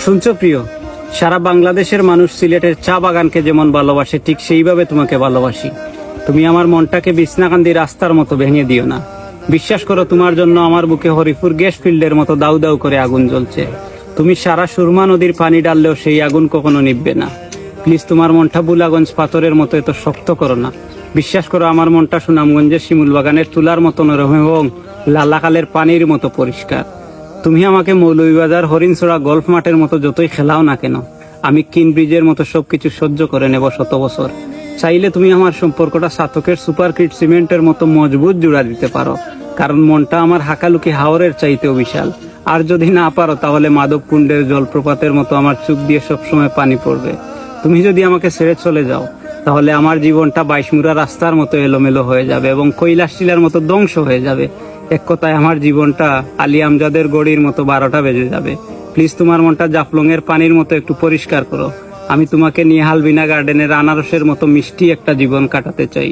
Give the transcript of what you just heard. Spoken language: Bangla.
শুনছো প্রিয়, সারা বাংলাদেশের মানুষ সিলেটের চা বাগানকে যেমন ভালোবাসে ঠিক সেইভাবে তোমাকে ভালোবাসি। তুমি আমার মনটাকে বিছনাকান্দি রাস্তার মতো ভেঙে দিও না। বিশ্বাস করো, তোমার জন্য আমার বুকে হরিপুর গ্যাস ফিল্ডের মতো দাউ দাউ করে আগুন জ্বলছে। তুমি সারা সুরমা নদীর পানি ডাললেও সেই আগুন কখনো নিভবে না। প্লিজ তোমার মনটা বুলাগঞ্জ পাথরের মতো এত শক্ত করো না। বিশ্বাস করো, আমার মনটা সুনামগঞ্জের শিমুল বাগানের তুলার মতো নরম এবং লালাকালের পানির মতো পরিষ্কার। তুমি আমাকে মৌলভীবাজার হরিণছড়া গল্ফ মাঠের মতো যতই খেলাও না কেন, আমি কিন ব্রিজের মতো সবকিছু সহ্য করে নেব শত বছর। চাইলে তুমি আমার সম্পর্কটা সাতকের সুপার কিট সিমেন্টের মতো মজবুত জোড়া দিতে পারো, কারণ মনটা আমার হাকালুকি হাওরের চাইতেও বিশাল। আর যদি না পারো তাহলে মাধবকুণ্ডের জলপ্রপাতের মতো আমার চোখ দিয়ে সবসময় পানি পড়বে। তুমি যদি আমাকে ছেড়ে চলে যাও তাহলে আমার জীবনটা বাইশমুড়া রাস্তার মতো এলোমেলো হয়ে যাবে এবং কৈলাস টিলার মতো ধ্বংস হয়ে যাবে। এক কথায় আমার জীবনটা আলী আমজাদের গড়ির মতো 12টা বেজে যাবে। প্লিজ তোমার মনটা জাফলং এর পানির মতো একটু পরিষ্কার করো। আমি তোমাকে নিয়ে হালবিনা গার্ডেনের আনারসের মতো মিষ্টি একটা জীবন কাটাতে চাই।